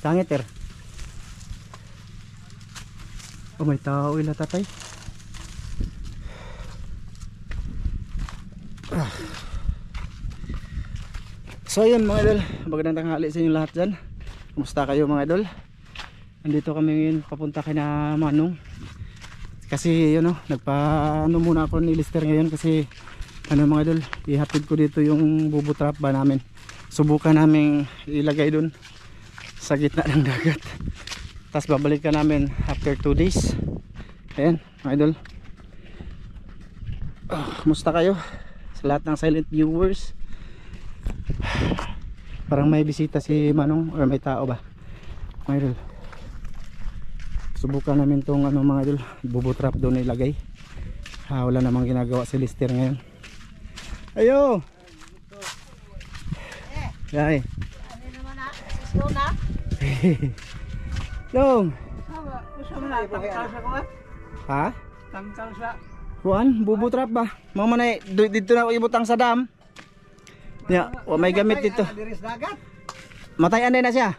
Langit oh, may tao ila tatay. So yun mga idol, magandang tanghali sa inyo lahat dyan. Kumusta kayo mga idol? Andito kami ngayon papunta kay na Manong. Kasi yun nagpa-ano muna ako ni Lister ngayon. Kasi mga idol, ihatid ko dito yung bubo trap ba namin. Subukan namin ilagay dun sa gitna ng dagat. Tapos babalikan namin after 2 days. Ayan mga idol, kumusta kayo sa lahat ng silent viewers? Parang may bisita si Manong or may tao ba mga idol. Subukan namin tong mga idol, bubo trap doon ilagay. Wala namang ginagawa si Lister ngayon. Ayo ay ano naman sisyo na Long ha? Tangkal sa kuan, bubo trap ba? Mama na dito na ibutang sa dam. Ya, may gamit dito. Matayan din na siya.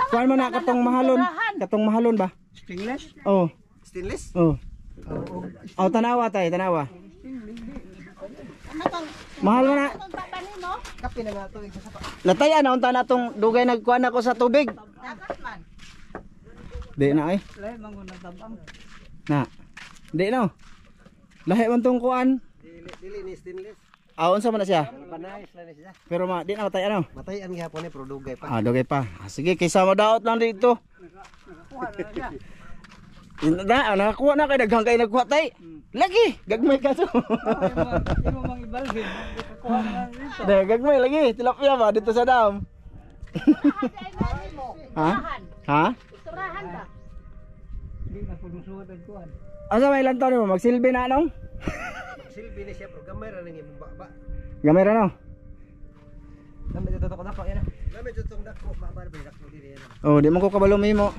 Kuan mo na katong mahalon ba? Stainless? Oh. Stainless? Oh. Oh, tanawa tay, tanawa. Mahal mo na. Kape na nga tubig sa sapa. Latayan na unta natong dugay nagkuan ako sa tubig. Dagat man. Di na ay. Lahi man gud nagtabang. Na. Di no. Lahi man tong kuan. Dili ni stainless. Unsa man na siya? Panayos lang siya. Pero di na matay ano? Matayan gyapon ni pero dugay pa. Dugay pa. Sige kaysa madaot lang dito. Nakakuha na siya. Nakakuha na kay daghang kay nagkuha tay. Lagi, gagmay ka to. Imo mang ibalhin. Nakakuha na dito. Gagmay lagi, tilapia ba dito sa dam. Ha? Ha? Turahan ba? Hindi na pagsusuot ang kuan. Asa may lantaw nimo magsilbi na anong? Silbi ni siya pero gamay ra nang imong baba. Gamay ra no. Gamay dito ko dako yan. Gamay dito dako baba ba dako diri yan. Oh, di man ko kabalo mo.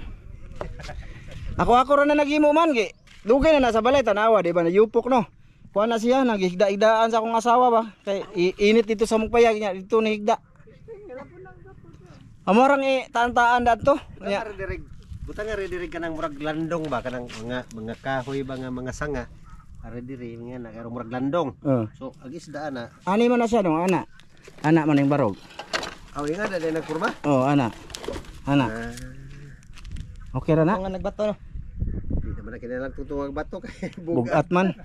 Ako ra na nagimo man gi. Dugay na nasa balay tanawa di ba na yupok no. Kuan na siya nagigda-igdaan sa akong asawa ba. Kay init dito sa mugpayag niya dito ni higda. Amorang taan-taan dadto. Nya butang nga dirig kanang murag landong ba kanang mga kahoy ba nga mga sanga. Are diri nga na karo murag landong. So agisda na. Ani man na siya no ana. Ana man ning barog. Aw nga dali nagkurma? Oh, ana. Ana. Okay ra na? Nga nagbato no. Di naman na kinalang tutuwag bato kay bugat man.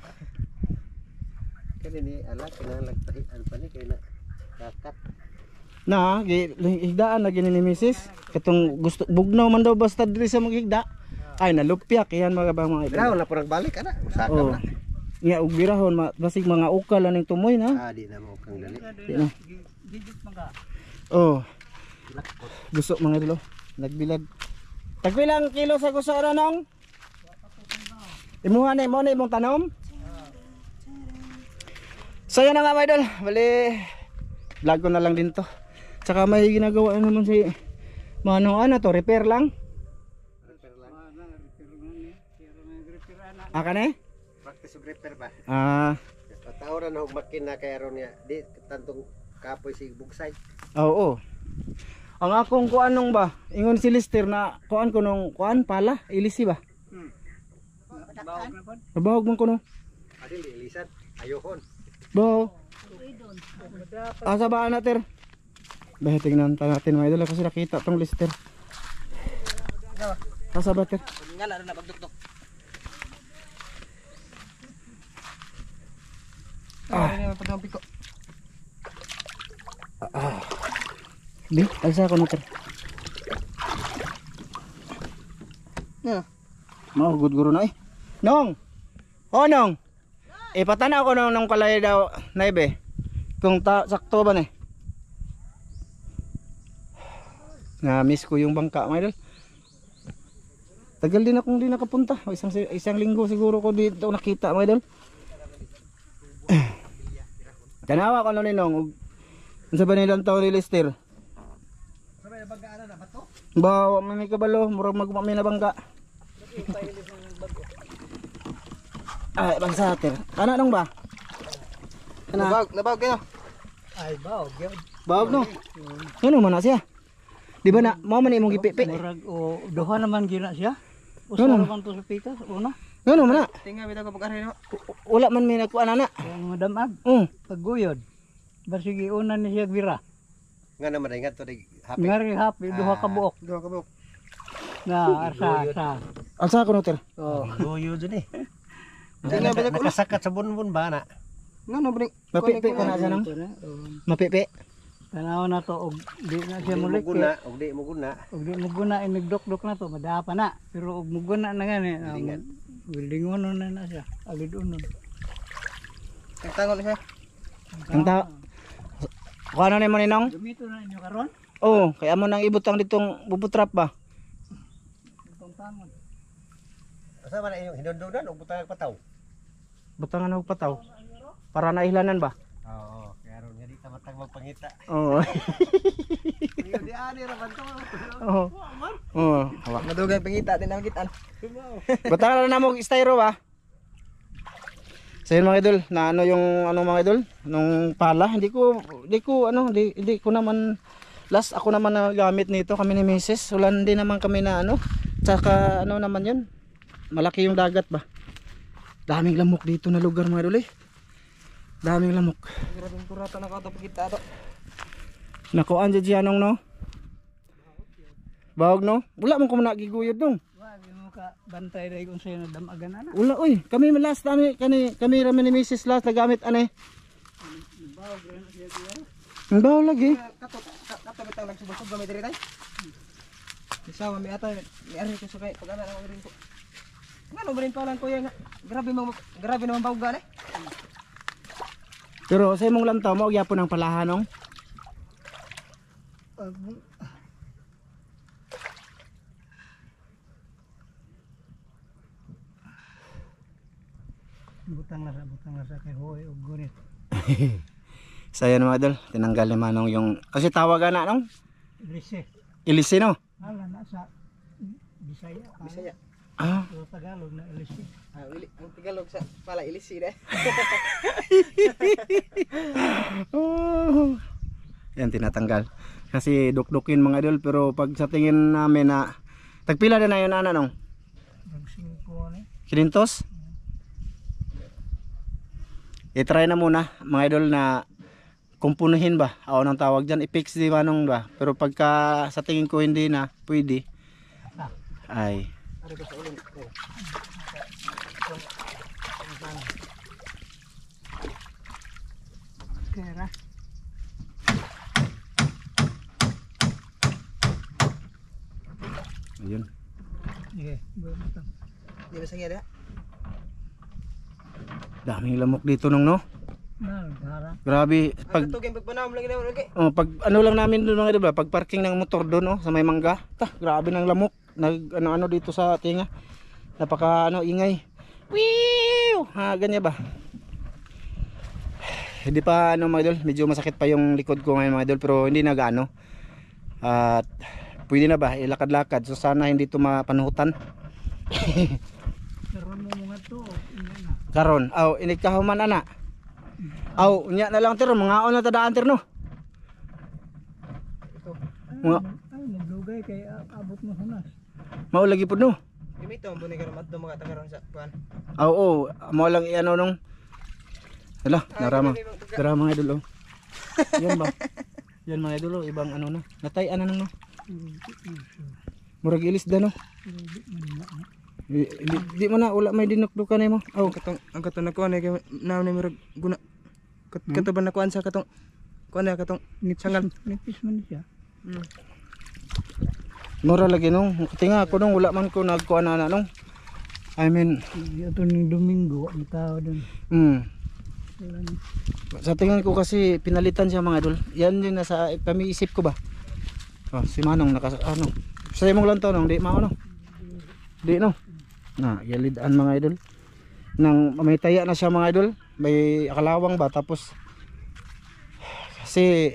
Kani ni ala kinalang tahian pa ni kay na kakat. Na, higdaan na gini ni Mrs. Katong gusto bugnaw man daw basta diri sa maghigda. Ay nalupyak yan mga ida. Wala pa nagbalik ana. Usaka na. Nga og birahon basig mga ukal aning tumoy na. Di na mo kang dali. Di na. Digit man ka. Oh. Gusto mga idol. Nagbilad. Tagpilang kilo sa gusto ra nang? Imuha na mo na imong tanom. So yan na nga mga idol. Bali vlog ko na lang din to. Tsaka may ginagawa naman si Manong to, repair lang. Aka na practice og repair ba? Patawran og makina kay aron niya di tantong kapoy si bugsay. Oo. Ang akong kuanong ba, ingon si Lister na kuan ko nung kuan pala, ilisi ba? Bawog na pon. Bawog man ko no. Adili ilisan, ayohon. Baw. Asa ba nater? Bah tingnan natin mga idol kasi nakita tong Lister. Asa ba ter? Ngala na pagdukdok. Ini padang piko. Di, alsa ko nater. Ya. Mau good guru na eh. Nong. Oh nong. Patana ko nong kalay daw naibe. Kung sakto ba ni? Na-miss ko yung bangka mga idol. Tagal din akong di nakapunta. Isang linggo siguro ko dito nakita mga idol. Tanawa ko ni Nong. Unsa ba nilang tawo ni Lister? Sabay bangka na bato? Ba, may kabalo, murag magmami na bangka. Ay, bangsa ter. Ana nong ba? Ana. Labag kayo. Ay, bawog. Bawog no. Ano man na siya? Di ba na mo man imong gipipi? Murag o duha naman gina siya. Usa Ganun. naman to sa pikas una. Ngano man na? Tinga bitaw ko pag-ari no. Wala man may nagkuan ana. Ang madamag pagguyod. Basig una ni siya gira. Nga naman ingat to di happy. Ngari happy duha ka buok Duha ka buok. na arsa. Alsa ko no ter. Oh. Goyo dun eh. Tinga bitaw ko. Nakasakat sa bunbun ba na? Ngano bring? Mapipi ko na sa nang. Mapipi. Tanaw na to og di na siya mulik. Og di mo guna. Og di mo guna inigdok-dok na to madapa na. Pero og mo guna na gani. Buildingon na siya. Alid unon. Tangon siya. Ang ta. Kuha na mo ninong? Gamito na inyo karon. Oo, kaya mo nang ibutang ditong bubutrap ba? Itong tangon. Asa man inyong hinundunan og butang pataw? Butangan og pataw. Para naihlanan ba? Oo, kaya ron nga di ta matag magpangita. Oo. Di ani ra man to. Oo. Oo, hawak. Madugay pangita din ang kitan. Butangan na mo og styro ba? So yun mga idol, na ano yung ano mga idol, nung pala, hindi ko naman ako naman nagamit nito, kami ni Mrs. Wala din naman kami na ano. Tsaka ano naman yun, malaki yung dagat ba. Daming lamok dito na lugar mga idol eh. Daming lamok. Grabing kurata na ka to pagkita to. Nakuan dyan anong no? Bawag no? Wala mong kumuna giguyod dong. Wag mo ka bantay dai kung sayo na damagan ana. Wala oy, kami last kami ramen ni Mrs. last nagamit ane. Bawag rin siya diya. Ang baw lagi. Kato bitang nagsubok gamit diri tay. Isa mi ata ni ari ko sa kay pagana na rin ko. Ngano ba rin pa lang kuya nga. Grabe naman bawgan eh. Pero sa imong lantaw mo gyapon ang palahanong. Butang na sa kay hoy og gunit. So yan mga idol, tinanggal ni Manong yung kasi tawagan na nung Lise. Ilisi no? Ala na sa Bisaya. Bisaya. Ah, Sa Tagalog na Lise. Ang Tagalog sa pala ilisi eh. oh. Yan tinatanggal. Kasi dukdukin mga idol pero pag sa tingin namin na tagpila na yun ana nung Nagsing ko ni. Kilintos? I-try na muna mga idol na kumpunuhin ba? Ako nang tawag dyan, i-fix di Manong ba? Pero pagka sa tingin ko hindi na pwede ay Ari ko sa ulong. Kera. ayun. Sige, butang. Di ba sangyada? Daming lamok dito nung no? Gara. Grabe pag Tugay pagpanam lagi na okay. oh, pag ano lang namin doon mga diba, pag parking ng motor doon no, sa may mangga. Grabe ng lamok. Nag ano dito sa tinga. Napaka ingay. Wiiw! Ha, ganyan ba? Hindi pa mga idol, medyo masakit pa yung likod ko ngayon mga idol pero hindi na gaano. At pwede na ba ilakad-lakad so sana hindi to mapanuhutan. Karon mo mga to. Na. Karon, inigkahuman ana. Unya na lang tiro, mga on na tadaan tiro no. Mga Ay, naglugay kay abot mo hunas. mao lagi pud no. Gimito ang bunay karon madto mga tagaron sa kuan. Oo, mo lang iano nung. Hala, narama. Tara mga idol oh. Yan ba? Yan mga idol oh, ibang ano no. Natay ano nung no. Murag ilis da no. Di man na wala may dinukdukan mo. Ang katong nakuan ay naon ni murag guna. Kato ba nakuan sa katong kuan na katong sangal. Nipis man siya. Mura lagi nung. Tinga ako nung wala man ko nagkuan na nung. I mean, Ito ning Domingo ang tao doon. Sa tingin ko kasi pinalitan siya mga idol. Yan yung nasa pamiisip ko ba. Si Manong ano. Sa imong lantaw nung di mao no. Di no. Na, yalidaan mga idol. Nang may taya na siya mga idol, may akalawang ba tapos kasi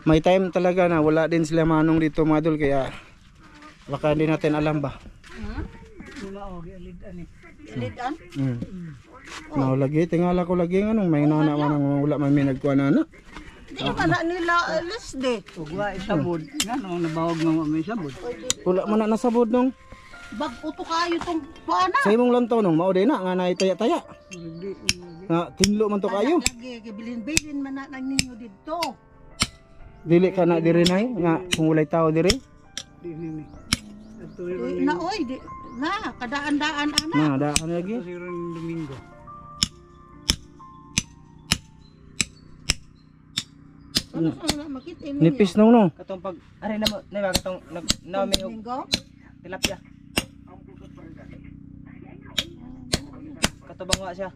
may time talaga na wala din sila Manong dito mga idol kaya baka hindi natin alam ba. Wala og alidan ni. Lidan? No lagi tingala ko lagi nganong may nana man wala man may nagkuan na. Di man na nila alas de. Ug wa isabod, ngano nabawag mo may sabod. Wala man na nasabod nung. Bag-o to kayo tong buwana. Sa imong lantaw nung mao din na nga naitaya-taya. Hindi, Nga tinlo man to kayo. Lagi gibilin-bilin man na ninyo dito. Dili ka na diri nay nga kung walay tao diri. di ni. Ato Di na oy, di na kadaan-daan ana. Na daan lagi. ron Domingo. Ano sa makita ninyo? Nipis nung no. Katong pag ari na mo na ba katong na may og Domingo. tilapia. Katubang wa siya.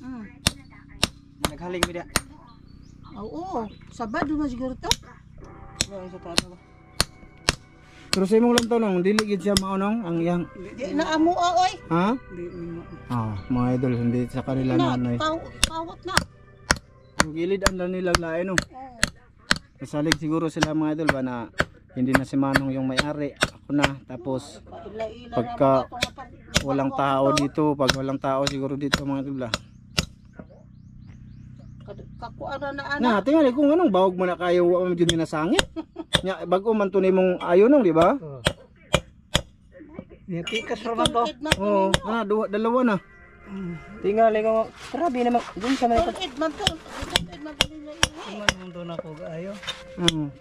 Mm. Naghaling mi dia. Oo, Sabado na siguro to. Wa sa taas ba. Pero sa imong lantaw nung dili gid siya maunong ang iyang Di na amo oy. ha? Di ni mo. Ah, mga idol hindi sa kanila Na nanay. kawat na. Yung gilid ang nilang lain no. Oo. Kasalig siguro sila mga idol ba na hindi na si Manong yung may-ari. Ako na. Tapos Ila-ila pagka na mga to nga walang tao dito, pag walang tao siguro dito mga idol ba. Kakuara na ana. Na, tingali kung anong bawag mo na kayo wa man jud minasangit. Nya bago man tunay mong ayo nung, di ba? Oh. Ni pikas ra man to. Tulid na Oo, dalawa na. Tingali ko grabe naman dun sa may tulid man to. Tulid man to nila iwi. Man mo to na ko ayo.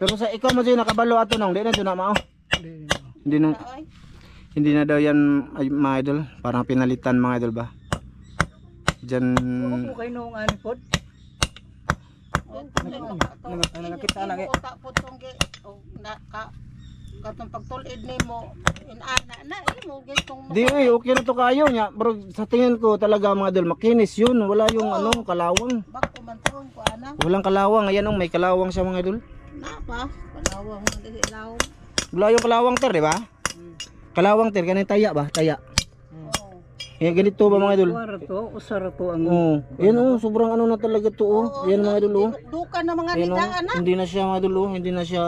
Pero sa ikaw mo dyan nakabalo ato nung, di na dyan na mao. Di ni mo. Hindi na, Ay, hindi na daw yan ay, mga idol. Parang pinalitan mga idol ba? Dyan, Ko kay nung ani pod. nakakita na kay utak po tong gi na ka katong pagtulid nimo inana na imo gitong di ay, okay na to kayo niya. Bro, sa tingin ko talaga mga idol, makinis yun. Wala yung ano, kalawang. bako man to ko ana. Walang kalawang. Ayan oh, may kalawang siya mga idol. Na pa, palawang man dili law. Wala yung kalawang ter, di ba? Kalawang ter, ganun taya ba? Taya. Oo. Eh, ganito ba mga idol? Wara to, usara to ang Oo. Ayan oh, sobrang ano na talaga to oh. Ayan mga idol oh. Dukan na mga Ayan oh, nidaan na. hindi na siya mga idol oh. Hindi na siya,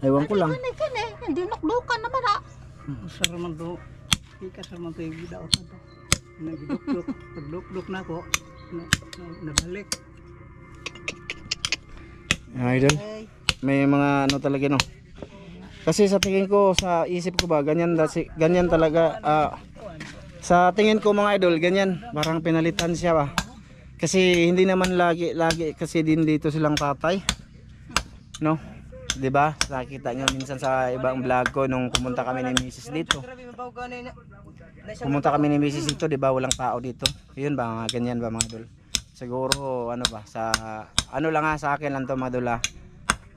aywan ko lang. Kani hindi nukdukan naman ah. usara man to. Pikas ra man to yung gidaot na to. Nagdukduk, pagdukduk na ko. Nabalik. Idol. Ay, May mga ano talaga no. Kasi sa tingin ko, sa isip ko ba, ganyan, ganyan talaga. Sa tingin ko mga idol, ganyan. Parang pinalitan siya ba. Kasi hindi naman lagi kasi din dito silang tatay. No? 'Di ba? Nakita nyo minsan sa ibang vlog ko nung pumunta kami ni Mrs. dito. grabe mabaw ka na. Pumunta kami ni Mrs. dito, 'di ba? Walang tao dito. 'Yun ba, mga ganyan ba mga idol? Siguro ano ba, sa ano lang ha, sa akin lang to mga idol ha.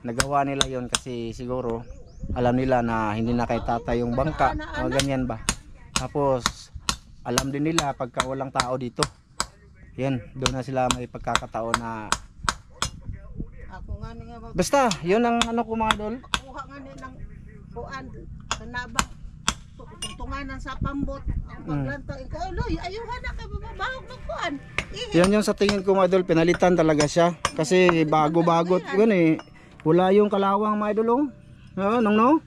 Nagawa nila 'yon kasi siguro alam nila na hindi na kay tatay yung bangka, mga ganyan ba. Tapos alam din nila pagka walang tao dito. Yan, doon na sila may pagkakataon na ako nga ni nga basta, yun ang ano ko mga idol. kuha nga ni ng kuan kanaba. Tuntunganan sa pambot ang paglantaw ko loy ayuhan na kay babahog ng kuan. Yan yung sa tingin ko mga idol, pinalitan talaga siya. Kasi bago-bago yun eh. Wala yung kalawang mga idol oh. Nung no?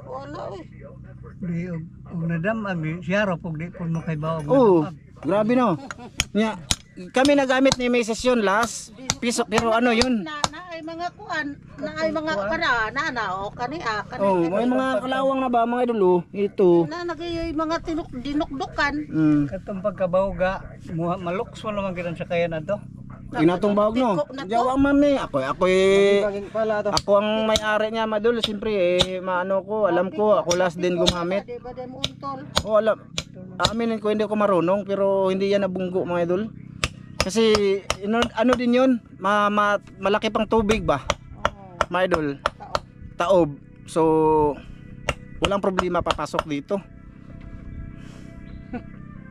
Wala eh. Di og nadamag siya ro pug di pud mo kay bawog. Oo, grabe no. Nya, kami nagamit ni Mrs. yun last piso, pero ano yun? Na ay mga kuan, na ay mga kana na o kani kani. Oh, may mga kalawang na ba mga idol oh. Ito. Na nagay mga dinukdukan. Katong pagkabawga maluks mo naman gidan sa kayan ato. Inatong bawag no. Jawa man eh. Ako Paging pala to. ako ang may-ari niya madol, siyempre eh maano ko, alam ko, ako last din gumamit. Di ba dem untol? Oh, alam. Aminin ko hindi ako marunong pero hindi yan nabunggo mga idol. Kasi ano din 'yun, malaki pang tubig ba? Oo. Mga idol. Taob. So walang problema papasok dito.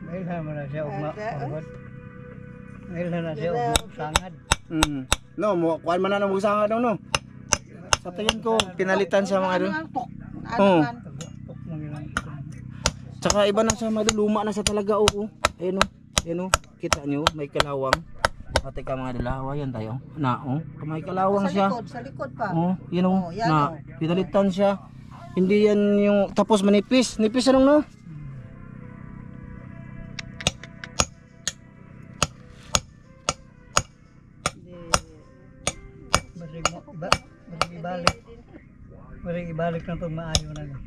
May man na siya ugma. May na siya ugma sangad. No, mo kuan man na ng busanga daw no. Sa tingin ko pinalitan siya mga idol. Oo. Tuk mo gidan. Tsaka iba na siya mga idol, luma na siya talaga oo. Ayun oh. Ayun oh. Kita nyo, may kalawang. Pati ka mga idol, yan tayo. Na oh, may kalawang siya. Sa likod pa. Oh, yun oh. Oh, yan, Na pinalitan siya. Hindi yan yung tapos manipis. Nipis anong no? Balik ibalik na itong maayo na.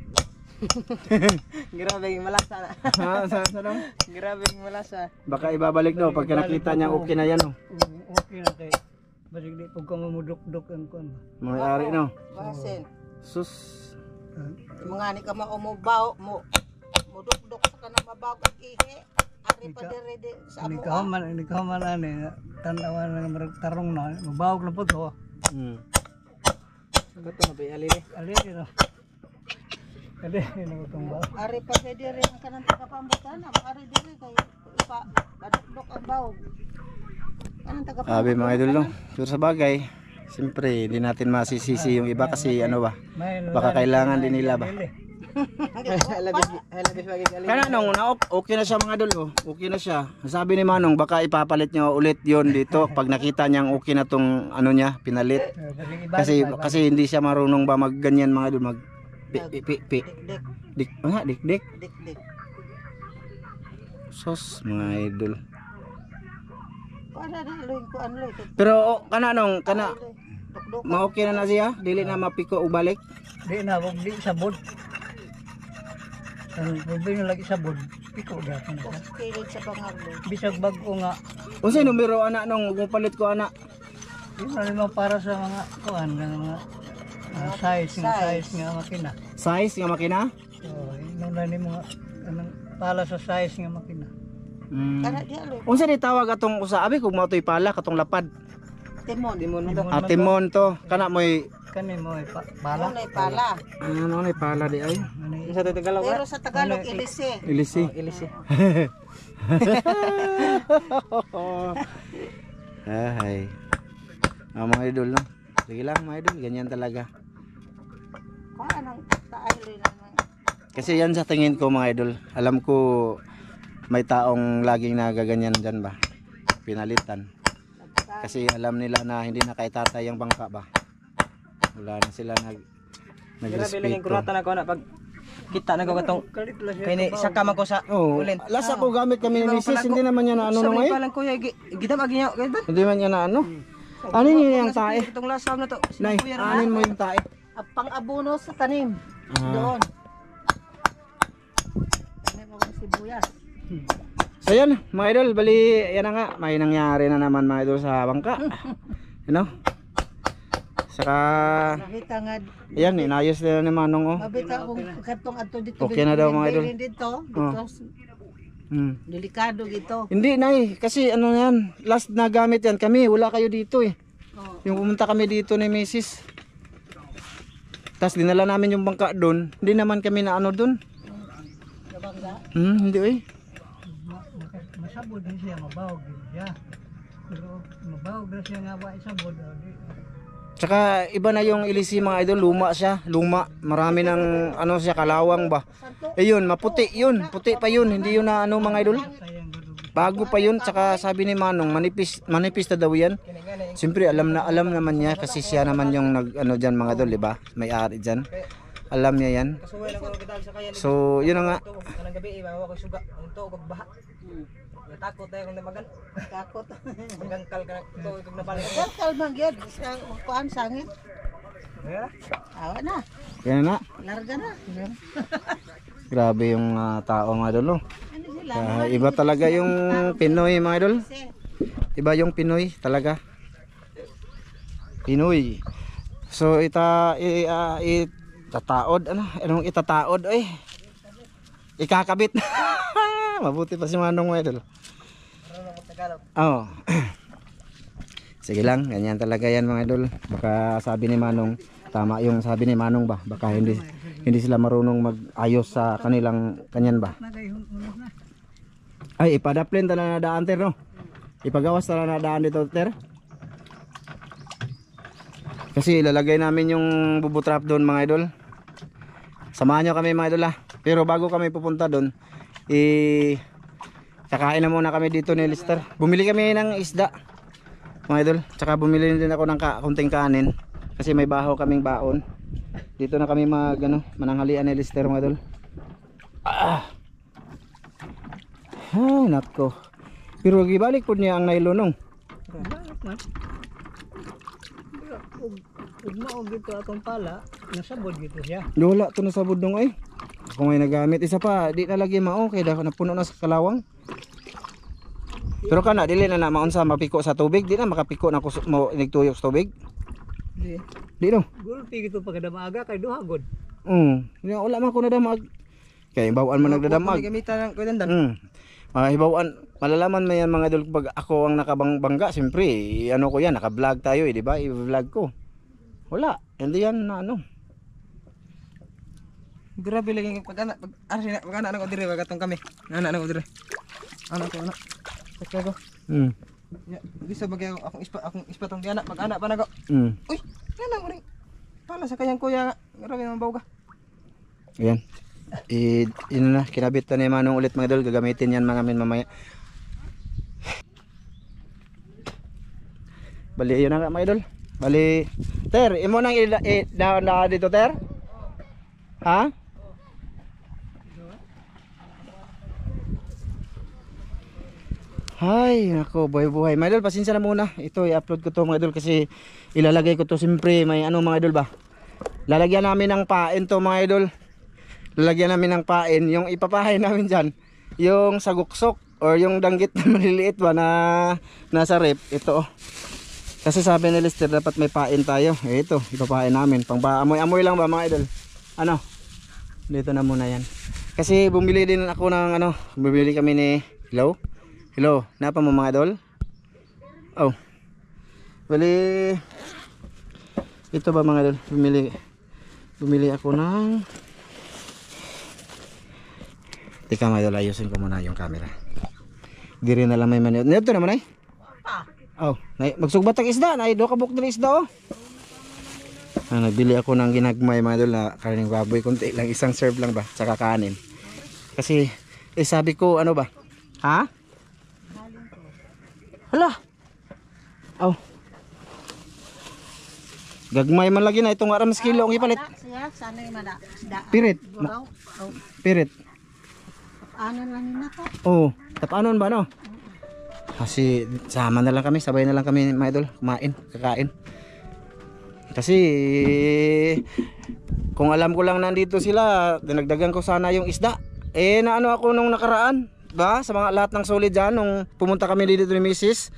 Grabe yung malasa na. Ha, sa lang? Grabe yung malasa. Baka ibabalik daw pagka nakita niya okay na yan, no? Okay na kay. Balik di pag kung mamudok-dok ang kuan. Mga ari, no? Basin. Sus. Mga ni ka umubaw mo mudok-dok sa kanang mabaw at ihe. Ari pa dire di sa amo. Ni kaman ani tanawan nga marag tarong na mabawog na po to. Gato na ba alili? Ali no. Kade no tong ba. Ari pa dire ang kanang tagapambutan, ari dire kay ipa badok ang bawog. Kanang tagapambutan. Sabi mga idol, no? Pero sa bagay, siyempre, hindi natin masisisi yung iba kasi ano ba, baka kailangan din nila ba. Halabis bagay alili. Kaya nung na okay na siya mga idol, oh. Okay na siya. Sabi ni Manong, baka ipapalit niya ulit yon dito pag nakita niyang okay na tong ano niya, pinalit. Kasi hindi siya marunong ba magganyan mga idol, mag dik. Sos mga idol. Pero kana nung kana ma-okay na siya, dili na mapiko og balik. Di na wag di sabod. Ang problema lagi sabod. Piko dapat na. Kilit sa pangarlo. Bisag bag-o nga. Unsay numero ana nung palit ko ana? Yun na limang para sa mga kuan ng mga size nga makina. Size nga makina? So, yun na ni mga anong pala sa size nga makina. Kana di alo. Unsa ni tawag atong usabi kung mao toy pala katong lapad? Timon. Timon to. Kana moy Kani mo ay pala. Tunay pala. ano ni pala di ay? Sa Tagalog. Pero sa Tagalog ilisi. Ilisi. Ilisi. Ay. Mga idol no. Sige lang mga idol, ganyan talaga. Kung anong taaylo naman. Kasi yan sa tingin ko mga idol. Alam ko may taong laging nagaganyan dyan ba. Pinalitan. Kasi alam nila na hindi na kay tatay ang bangka ba. Wala na sila Grabe lang yung nagrespeto. kurata na ko na pag kita na ko katong kay ni saka man ko sa Oh, ulin. lasa ko gamit kami ni Mrs. Hindi naman niya na ano nung Sabi ay. pa lang kuya gidam agi niya kay Hindi man niya na ano. Ano niya yung tae? Itong lasaw na to. Nay, anin mo yung tae. Pang-abono sa tanim. Doon. Tanim mo ng sibuyas. So yan, mga idol, bali yan na nga, may nangyari na naman mga idol sa bangka. You know? Saka Nakita nga yan, inayos nila ni Manong oh. mabita kung katong adto dito. Okay na daw, mga idol. Dito. Delikado gito. Hindi na kasi ano yan, last na gamit yan kami, wala kayo dito eh. Oh. Yung pumunta kami dito ni Mrs. Tapos dinala namin yung bangka doon, hindi naman kami na ano doon. Kabangga. Hindi eh. Masabod din siya, mabawog din siya. Pero mabawog na siya nga ba isabod. Tsaka iba na yung ilisi mga idol, luma siya, luma. Marami ng ano siya, kalawang ba. Ayun, maputi yun, puti pa yun, hindi yun na ano mga idol. Bago pa yun, tsaka sabi ni Manong, manipis na daw yan. Siyempre alam naman niya kasi siya naman yung nag ano dyan mga idol, diba? May ari dyan. Alam niya yan. Kasuway lang ko gidal sa kaya. So, yun na nga. Kanang gabi ibawa ko suga, unto kog baha. Takot tayo kung namagan. Takot. Gangkal ka to kog nabalik. Kalmang gyud sa kuan sangit. Awa na. Yan na. Larga na. Grabe yung tao mga idol. No? Ano sila? Iba talaga yung Pinoy mga idol. Iba yung Pinoy talaga. Pinoy. So itataod anong itataod ikakabit. Mabuti pa si Manong mga idol. Oh. Sige lang, ganyan talaga yan mga idol. Baka sabi ni Manong, tama yung sabi ni Manong ba, baka hindi sila marunong mag-ayos sa kanilang kanyan ba. Ay, ipadaplin tala na daan ter no. Ipagawas tala na daan dito ter. Kasi ilalagay namin yung bubutrap doon mga idol. Samahan nyo kami mga idol ha. Pero bago kami pupunta doon, kakain na muna kami dito ni Lister. Bumili kami ng isda mga idol. Tsaka bumili din ako ng kunting kanin kasi may baho kaming baon. Dito na kami mananghalian ni Lister mga idol. Ay nako. Pero gibalik po niya ang nailonong. ug mao gito atong pala, nasabod gito siya. Wala to na sa budong ay. Ako may nagamit isa pa, di na lagi mao kay dako napuno na sa kalawang. Pero kana dili na maon sa mapiko sa tubig, di na makapiko na ko mo nigtuyok sa tubig. Di no. Gulpi gito pagkadamaga kay duha god. Wala man ko nadamag. Kay bawaan man nagdadamag. Gamitan ko dandan. Mga hibawaan, malalaman mo yan mga idol pag ako ang nakabangbangga, siyempre, ano ko yan, naka-vlog tayo di ba? I-vlog ko. Wala, hindi yan na ano. Grabe lagi pag ana ko dire bagatong kami. Ana ko dire. Ana ko ana. Pagka ko. Ya, bisa bagay akong ispa tong diana mag-ana pa nago. Uy, ana mo ring. Pala sa kayang kuya, grabe naman baw ka. Ayan. Yun na, kinabit na ni Manong ulit mga idol, gagamitin yan mga amin mamaya. Bali, yun na nga mga idol. Bali, Ter, imo nang na dito Ter? Ha? Hay, nako, buhay-buhay. Mga idol, pasensya na muna. Ito, i-upload ko to mga idol kasi ilalagay ko to siyempre may ano mga idol ba. Lalagyan namin ng pain to mga idol. Lalagyan namin ng pain. Yung ipapahay namin dyan, yung saguksok or yung danggit na maliliit ba na nasa rep. Ito. Kasi sabi ni Lester dapat may pain tayo. Ito, ipapahay namin. Pang amoy-amoy lang ba mga idol? Ano? Dito na muna yan. Kasi bumili din ako ng ano. Bumili kami ni... Hello? Hello, napa mo mga idol? Oh. Bali ito ba mga idol? Bumili ako ng Teka mga idol, ayusin ko muna yung camera. Diri na lang may mani. Ito naman ay? Oh, magsugbat ang isda, nay do kabuk diri isda oh. Nagbili ako ng ginagmay mga idol na karning baboy, konti lang, isang serve lang ba, saka kanin. Kasi sabi ko ano ba? Ha? Hala. Oh. Gagmay man lagi na itong aram kilo ang ipalit. Siya sana yung mana. Pirit. Pirit. Ano lang nako? Oh, tapanon ba no? Kasi sama na lang kami, sabay na lang kami mga idol, kakain. Kasi kung alam ko lang nandito sila, dinagdagan ko sana yung isda. Na ano ako nung nakaraan, ba? Sa mga lahat ng solid dyan, nung pumunta kami dito ni Mrs.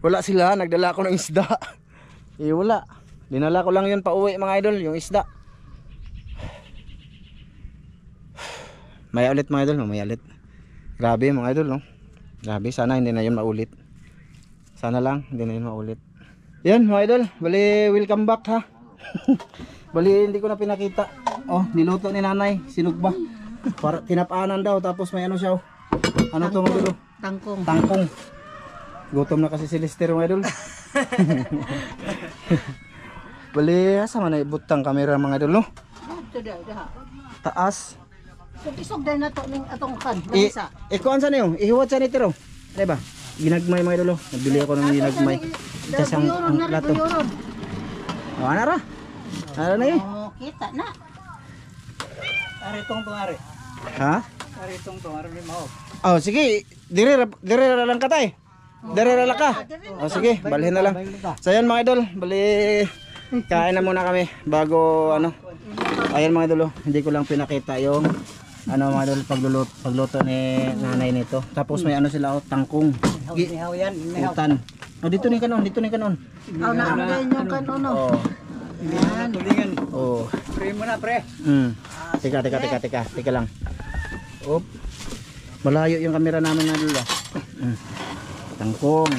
Wala sila, nagdala ako ng isda. Wala. Dinala ko lang yun pa uwi mga idol, yung isda. Maya ulit mga idol, mamaya ulit. Grabe mga idol, no? Grabe, sana hindi na yun maulit. Sana lang, hindi na yun maulit. Yan mga idol, bali welcome back ha. Bali hindi ko na pinakita. Oh, niluto ni nanay, sinugba. Para tinapanan daw, tapos may ano siya oh. Ano to mga idol? Tangkong. Tangkong. Gutom na kasi si Lester mga idol. Bali, asa man na ibutang camera mga idol, no? Taas. Isog din na to ning atong kan. Isa. Kuan sa niyo? Ihuwat sa nitiro. Di ba? Ginagmay mga idol. Nagbili ako ng ginagmay. Ito ang plato. Oh, ana ra. Ano na 'y? Oh, kita na. Ari tong ari. Ha? Ari tong ari mo. Oh, sige. Dire ra lang ka tay. Dire ra lang ka. Oh, sige, balhin na lang. So yan mga idol, bali kain na muna kami bago ano. Ayan mga idol, hindi ko lang pinakita yung ano mga idol pagluto ni nanay nito. Tapos may ano sila oh, tangkong. Ihaw yan, ihaw. Utan. Oh, dito ni kanon, dito ni kanon. Aw na ang ganyo kan uno. Oh. Yan, tulingan. Oh. Pre mo na, pre. Teka lang. Op. Malayo yung camera namin na dula. Tangkong.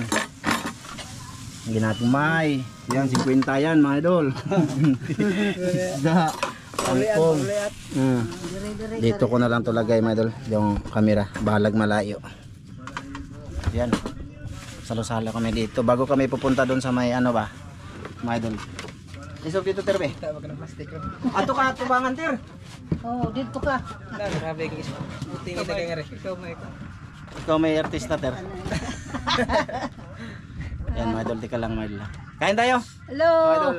Ginagmay. Yan 50 yan mga idol. Isda. Tangkong. Dito ko na lang to lagay mga idol, yung camera, balag malayo. Yan. Salo-salo kami dito bago kami pupunta doon sa may ano ba, mga idol. Isog dito terbe. Tawag ng plastic. Ato ka tubangan ter. Oh, dito ka. Grabe kay ispa. Buti kita kay ngare. Ikaw may artista ter. Yan mga idol, tika lang mga idol. Kain tayo. Hello. Mga idol.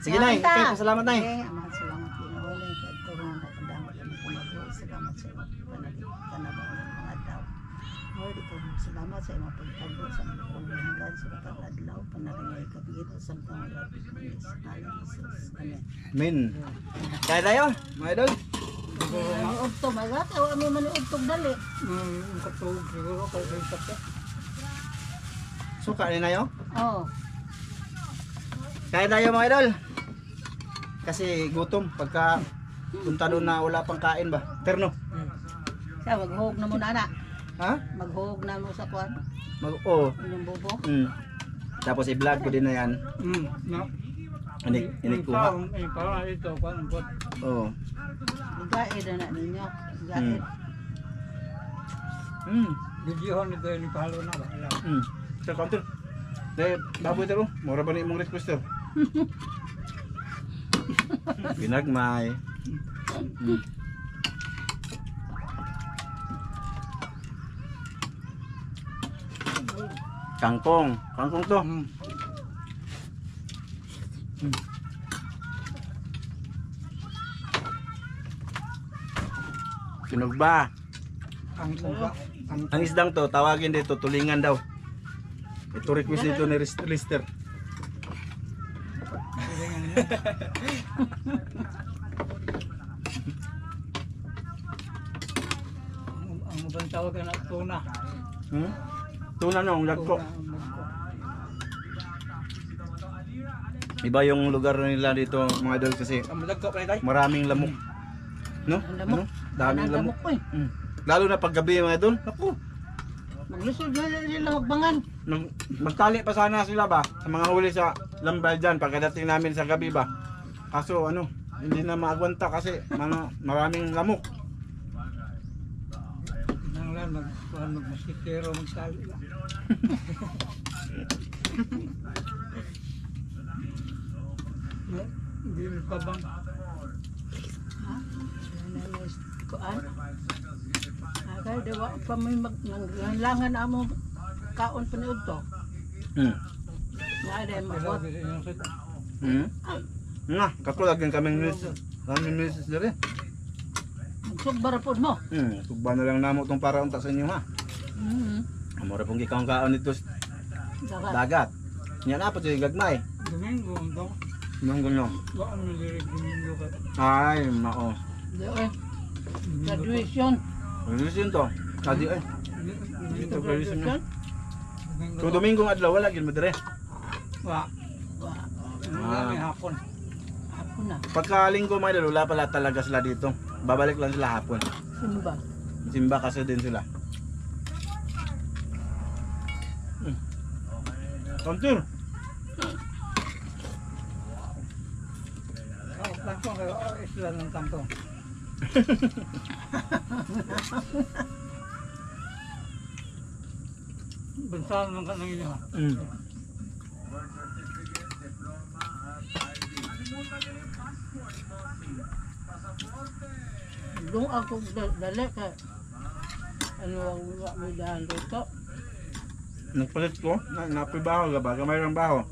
Sige na, okay, salamat na. Salamat din. Wala ka turon na kadang salamat sa panalig kanaba mga daw. Wala ko salamat sa imong pagtagod sa mga pagbahilan sa katang adlaw panalangay kapigit sa pangalap sa ngalan ni Jesus. Amen. Amen. Kaya tayo, mga idol. Ang udto magat aw ami man udtog dali. Katulog siguro kay Bentap. Suka ni nayo. Oh. Kaya tayo mga idol. Kasi gutom pagka punta doon na wala pang kain ba. Terno. Sa maghug na mo na. Ha? Maghug na mo sa kwan. Yung Bubo. Tapos i-vlog ko din na yan. No. Inikuha. Para ito kwan pot. Oo. Gaid na ninyo. Gaid. Videohon ito ni palo na ba. Sa counter. Dahil baboy taro. Mura ba na imong requester? Binagmay. Kangkong. Kangkong to. Sinugba. Ang suga. Ang isdang to, tawagin dito, tulingan daw. Ito request nito ni Lister. Ang mabang tawag na tuna. Tuna no, ang lagko. Iba yung lugar nila dito mga idol kasi maraming lamok. No? Lamok. Daming lamok. Ko eh. Lalo na pag gabi mga idol. Naku. Maglusod na sila magbangan. Magtali pa sana sila ba sa mga huli sa lambay dyan pagkadating namin sa gabi ba. Kaso ano, hindi na maagwanta kasi maraming lamok. Nang lang magmasikero magsali ba. Hindi pa bang Kuan. Agay dewa pa may maglangan amo kaon paniud to. Nga din mabuhat. Nga, kakulag din kaming misis dere. Magsugbar pod mo. Tugba na lang namo tong para unta sa inyo ha. Amore pong gikaon kaon dito dagat. Nya na po si gagmay. Domingo ito. Nang gunyo. Baan mo direct Domingo ka. Ay, mao. Di eh. Graduation. Graduation to. Kadi ay. Dito graduation niya. Kung Domingong adlaw wala gid mo dire. Wa. May hapon. Hapon na. Pagka linggo mga idol, wala pala talaga sila dito. Babalik lang sila hapon. Simba. Simba kasi din sila. Kontur. Kantong kayo, isla ng kantong. Bansahan lang ka ng inyo. Doon ako dali ka. Ano ang may dahan dito? Nagpalit ko, napoy baho ga ba? Gamay ng baho.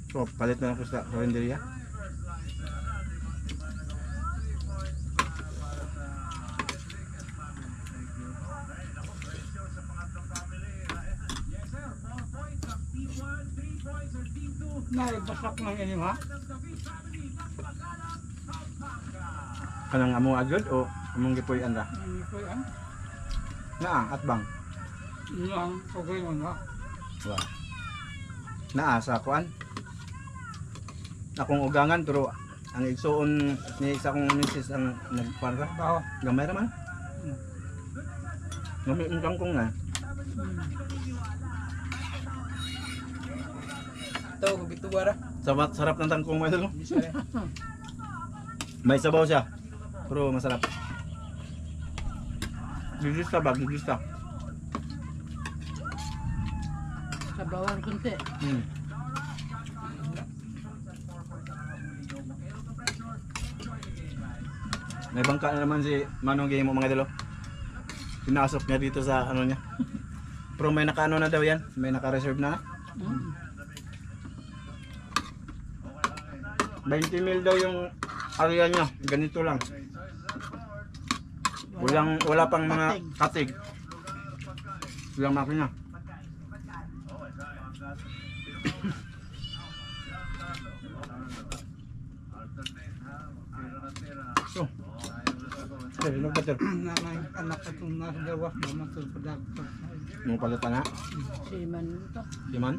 So, palit na ako sa kalendarya. Naibasak ng inyo ha? Kanang amo agad o among gipuy-an ra? Hindi ko yan. Naa, atbang. Yun lang, okay mo na. Wow. Naa sa kuan. Akong ugangan pero ang igsuon ni isa kong misis ang nagkuan ra. Baho. Gamay ra man. Gamay ang kangkong na. Ito, bituwara. Sarap ng tangkong mo idol. May sabaw siya. Pero masarap. Gigista ba? Gigista. Sa bawang kunti. May bangka na naman si Manong Game mo mga idol. Pinasok niya dito sa ano niya. Pero may naka-ano na daw yan. May naka-reserve na. 20 mil daw yung area niya. Ganito lang. Wala pang mga katig. Walang makina. So. Dali na better. Nanay anak itong nasa gawas na matulpadag. Nung palitan na. Si man ito. Di man.